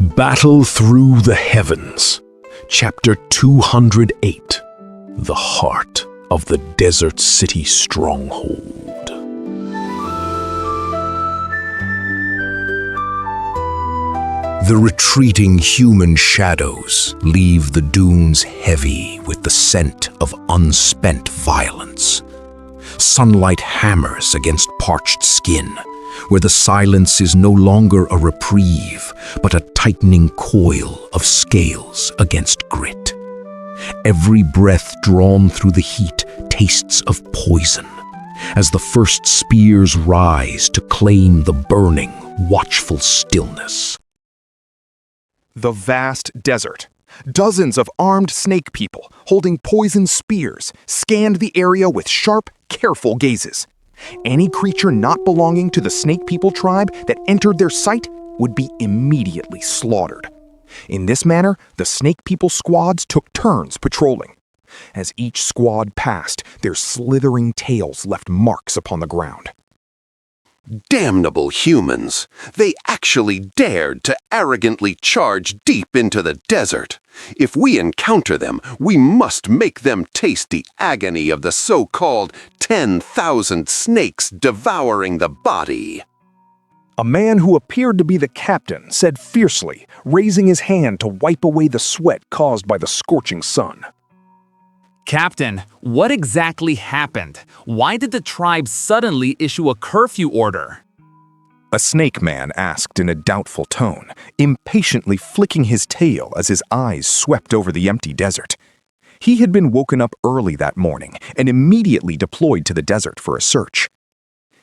Battle Through the Heavens, Chapter 208, The Heart of the Desert City Stronghold. The retreating human shadows leave the dunes heavy with the scent of unspent violence. Sunlight hammers against parched skin, where the silence is no longer a reprieve, but a tightening coil of scales against grit. Every breath drawn through the heat tastes of poison, as the first spears rise to claim the burning, watchful stillness. The vast desert. Dozens of armed snake people holding poisoned spears scanned the area with sharp, careful gazes. Any creature not belonging to the snake people tribe that entered their sight would be immediately slaughtered. In this manner, the snake people squads took turns patrolling. As each squad passed, their slithering tails left marks upon the ground. Damnable humans! They actually dared to arrogantly charge deep into the desert. If we encounter them, we must make them taste the agony of the so-called 10,000 snakes devouring the body. A man who appeared to be the captain said fiercely, raising his hand to wipe away the sweat caused by the scorching sun. Captain, what exactly happened? Why did the tribe suddenly issue a curfew order? A snake man asked in a doubtful tone, impatiently flicking his tail as his eyes swept over the empty desert. He had been woken up early that morning and immediately deployed to the desert for a search.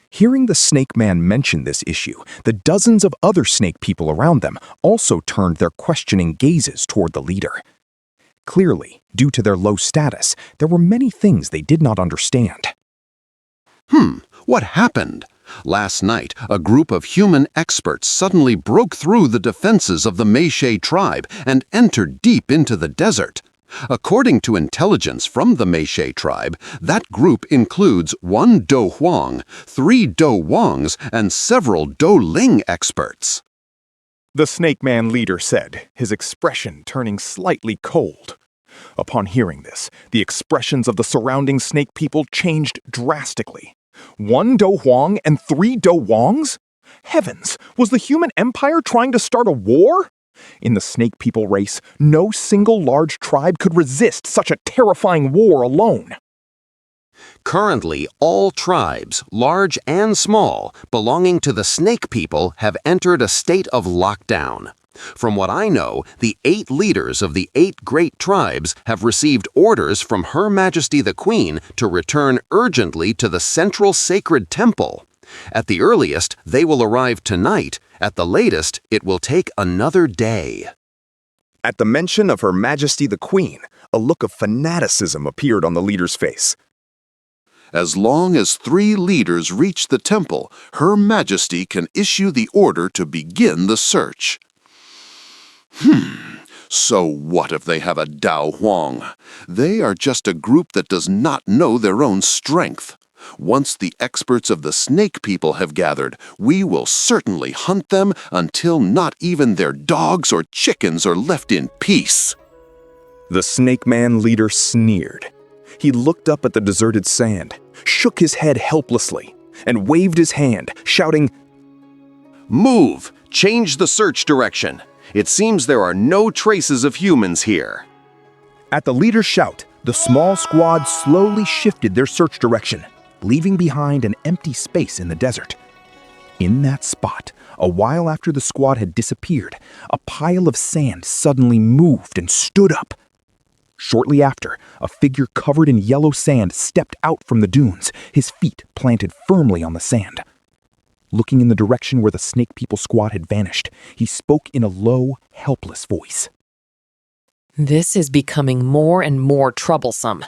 Hearing the snake man mention this issue, the dozens of other snake people around them also turned their questioning gazes toward the leader. Clearly, due to their low status, there were many things they did not understand. What happened? Last night, a group of human experts suddenly broke through the defenses of the Meishe tribe and entered deep into the desert. According to intelligence from the Meishe tribe, that group includes 1 Do Huang, 3 Do Wangs, and several Do Ling experts. The snake man leader said, his expression turning slightly cold. Upon hearing this, the expressions of the surrounding snake people changed drastically. 1 Do Huang and 3 Do Wangs? Heavens, was the human empire trying to start a war? In the snake people race, no single large tribe could resist such a terrifying war alone. Currently, all tribes, large and small, belonging to the snake people have entered a state of lockdown. From what I know, the 8 leaders of the 8 great tribes have received orders from Her Majesty the Queen to return urgently to the central sacred temple. At the earliest, they will arrive tonight. At the latest, it will take another day. At the mention of Her Majesty the Queen, a look of fanaticism appeared on the leader's face. As long as 3 leaders reach the temple, Her Majesty can issue the order to begin the search. So what if they have a Dao Huang? They are just a group that does not know their own strength. Once the experts of the snake people have gathered, we will certainly hunt them until not even their dogs or chickens are left in peace. The snake man leader sneered. He looked up at the deserted sand, shook his head helplessly, and waved his hand, shouting, Move! Change the search direction. It seems there are no traces of humans here. At the leader's shout, the small squad slowly shifted their search direction, leaving behind an empty space in the desert. In that spot, a while after the squad had disappeared, a pile of sand suddenly moved and stood up. Shortly after, a figure covered in yellow sand stepped out from the dunes, his feet planted firmly on the sand. Looking in the direction where the snake people squad had vanished, he spoke in a low, helpless voice. This is becoming more and more troublesome.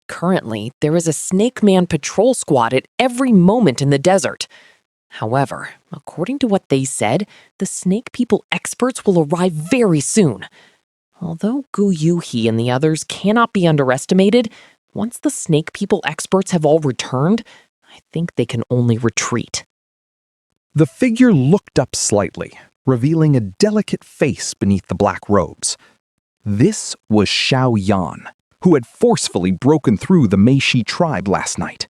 Currently, there is a snake man patrol squad at every moment in the desert. However, according to what they said, the snake people experts will arrive very soon. Although Gu Yuhi and the others cannot be underestimated, once the snake people experts have all returned, I think they can only retreat. The figure looked up slightly, revealing a delicate face beneath the black robes. This was Xiaoyan, who had forcefully broken through the Meishi tribe last night.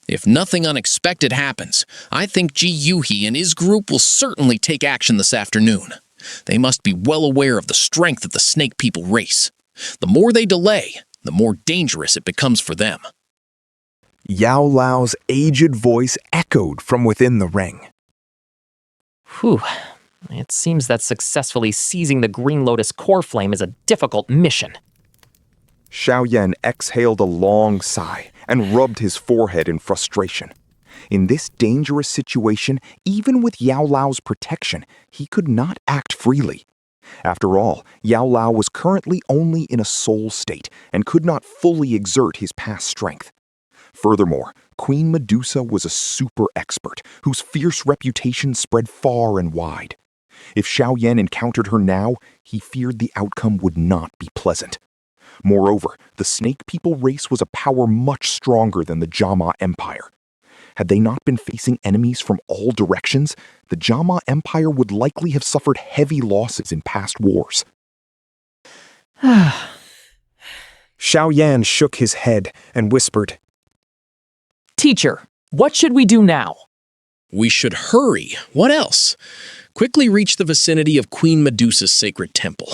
If nothing unexpected happens, I think Ji Yuhi and his group will certainly take action this afternoon. They must be well aware of the strength of the Snake People race. The more they delay, the more dangerous it becomes for them. Yao Lao's aged voice echoed from within the ring. Whew. It seems that successfully seizing the Green Lotus core flame is a difficult mission. Xiaoyan exhaled a long sigh and rubbed his forehead in frustration. In this dangerous situation, even with Yao Lao's protection, he could not act freely. After all, Yao Lao was currently only in a soul state and could not fully exert his past strength. Furthermore, Queen Medusa was a super expert whose fierce reputation spread far and wide. If Xiaoyan encountered her now, he feared the outcome would not be pleasant. Moreover, the Snake People race was a power much stronger than the Jama Empire. Had they not been facing enemies from all directions, the Jama Empire would likely have suffered heavy losses in past wars. Xiaoyan shook his head and whispered, Teacher, what should we do now? We should hurry. What else? Quickly reach the vicinity of Queen Medusa's sacred temple.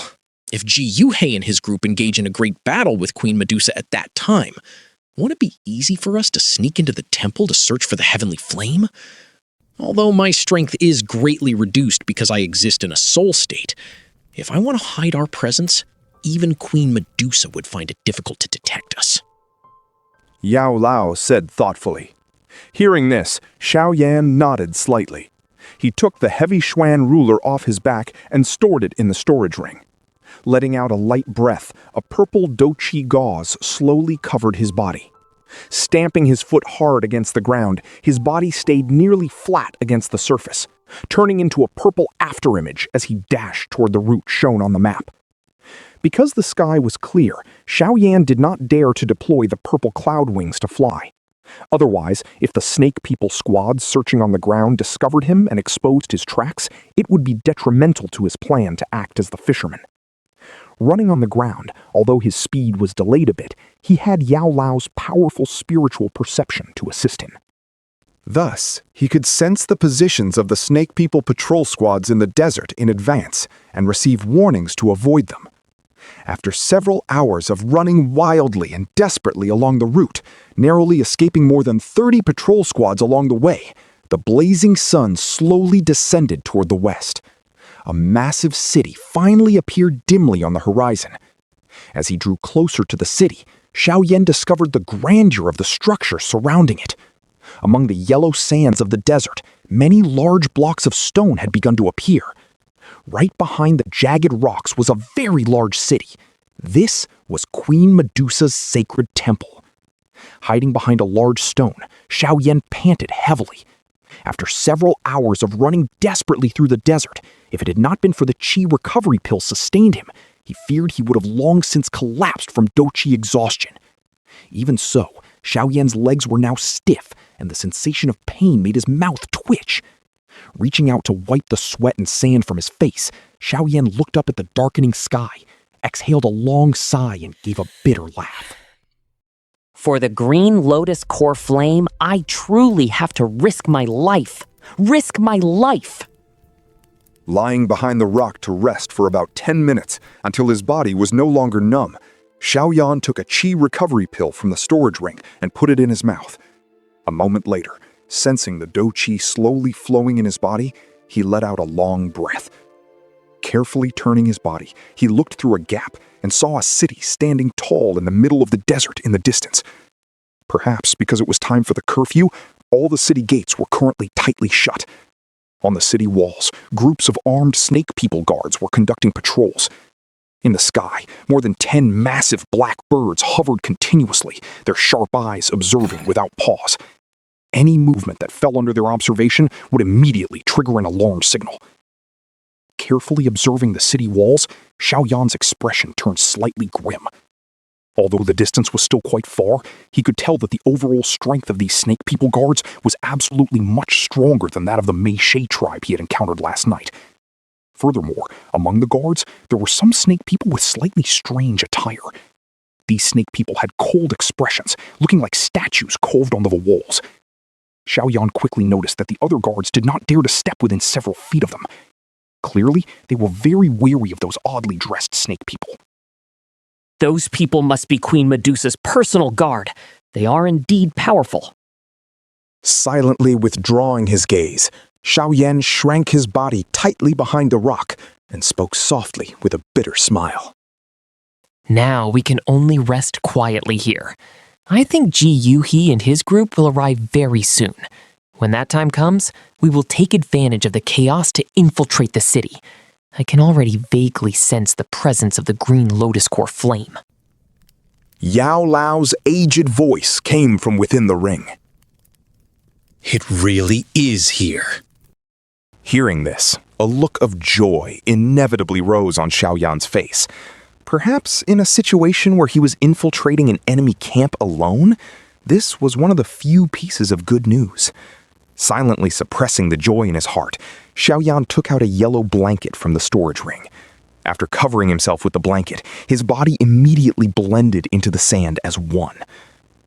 If Ji Yuhei and his group engage in a great battle with Queen Medusa at that time, won't it be easy for us to sneak into the temple to search for the heavenly flame? Although my strength is greatly reduced because I exist in a soul state, if I want to hide our presence, even Queen Medusa would find it difficult to detect us. Yao Lao said thoughtfully. Hearing this, Xiaoyan nodded slightly. He took the heavy Xuan ruler off his back and stored it in the storage ring. Letting out a light breath, a purple douqi gauze slowly covered his body. Stamping his foot hard against the ground, his body stayed nearly flat against the surface, turning into a purple afterimage as he dashed toward the route shown on the map. Because the sky was clear, Xiaoyan did not dare to deploy the purple cloud wings to fly. Otherwise, if the Snake People squad searching on the ground discovered him and exposed his tracks, it would be detrimental to his plan to act as the fisherman. Running on the ground, although his speed was delayed a bit, he had Yao Lao's powerful spiritual perception to assist him. Thus, he could sense the positions of the Snake People patrol squads in the desert in advance and receive warnings to avoid them. After several hours of running wildly and desperately along the route, narrowly escaping more than 30 patrol squads along the way, the blazing sun slowly descended toward the west. A massive city finally appeared dimly on the horizon. As he drew closer to the city, Xiaoyan discovered the grandeur of the structure surrounding it. Among the yellow sands of the desert, many large blocks of stone had begun to appear. Right behind the jagged rocks was a very large city. This was Queen Medusa's sacred temple. Hiding behind a large stone, Xiaoyan panted heavily. After several hours of running desperately through the desert, if it had not been for the Qi recovery pill sustained him, he feared he would have long since collapsed from douqi exhaustion. Even so, Xiaoyan's legs were now stiff, and the sensation of pain made his mouth twitch. Reaching out to wipe the sweat and sand from his face, Xiaoyan looked up at the darkening sky, exhaled a long sigh, and gave a bitter laugh. For the Green Lotus core flame, I truly have to risk my life. Risk my life! Lying behind the rock to rest for about 10 minutes until his body was no longer numb, Xiaoyan took a Qi recovery pill from the storage ring and put it in his mouth. A moment later, sensing the douqi slowly flowing in his body, he let out a long breath. Carefully turning his body, he looked through a gap and saw a city standing tall in the middle of the desert in the distance. Perhaps because it was time for the curfew, all the city gates were currently tightly shut. On the city walls, groups of armed Snake People guards were conducting patrols. In the sky, more than 10 massive black birds hovered continuously, their sharp eyes observing without pause. Any movement that fell under their observation would immediately trigger an alarm signal. Carefully observing the city walls, Xiaoyan's expression turned slightly grim. Although the distance was still quite far, he could tell that the overall strength of these snake people guards was absolutely much stronger than that of the Mei She tribe he had encountered last night. Furthermore, among the guards, there were some snake people with slightly strange attire. These snake people had cold expressions, looking like statues carved onto the walls. Xiaoyan quickly noticed that the other guards did not dare to step within several feet of them. Clearly, they were very wary of those oddly dressed snake people. Those people must be Queen Medusa's personal guard. They are indeed powerful. Silently withdrawing his gaze, Xiaoyan shrank his body tightly behind a rock and spoke softly with a bitter smile. Now we can only rest quietly here. I think Ji Yuhi and his group will arrive very soon. When that time comes, we will take advantage of the chaos to infiltrate the city. I can already vaguely sense the presence of the green lotus core flame. Yao Lao's aged voice came from within the ring. It really is here. Hearing this, a look of joy inevitably rose on Xiaoyan's face. Perhaps in a situation where he was infiltrating an enemy camp alone, this was one of the few pieces of good news. Silently suppressing the joy in his heart, Xiaoyan took out a yellow blanket from the storage ring. After covering himself with the blanket, his body immediately blended into the sand as one.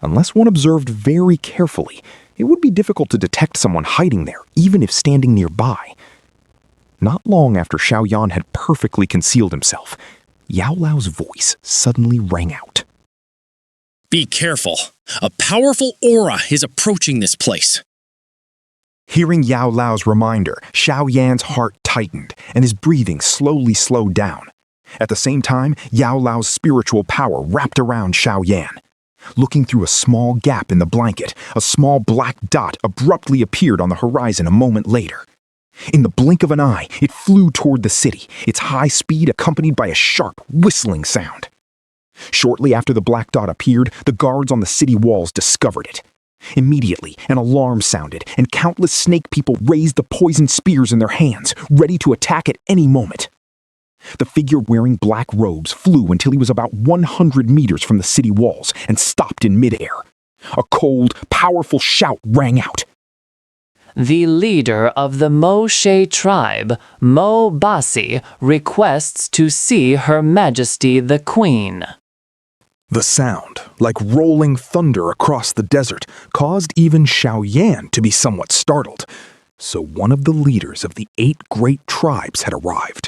Unless one observed very carefully, it would be difficult to detect someone hiding there, even if standing nearby. Not long after Xiaoyan had perfectly concealed himself, Yao Lao's voice suddenly rang out. Be careful. A powerful aura is approaching this place. Hearing Yao Lao's reminder, Xiaoyan's heart tightened and his breathing slowly slowed down. At the same time, Yao Lao's spiritual power wrapped around Xiaoyan. Looking through a small gap in the blanket, a small black dot abruptly appeared on the horizon a moment later. In the blink of an eye, it flew toward the city, its high speed accompanied by a sharp, whistling sound. Shortly after the black dot appeared, the guards on the city walls discovered it. Immediately, an alarm sounded, and countless snake people raised the poisoned spears in their hands, ready to attack at any moment. The figure wearing black robes flew until he was about 100 meters from the city walls and stopped in midair. A cold, powerful shout rang out. The leader of the Mo She tribe, Mo Basi, requests to see Her Majesty the Queen. The sound, like rolling thunder across the desert, caused even Xiaoyan to be somewhat startled. So one of the leaders of the 8 great tribes had arrived.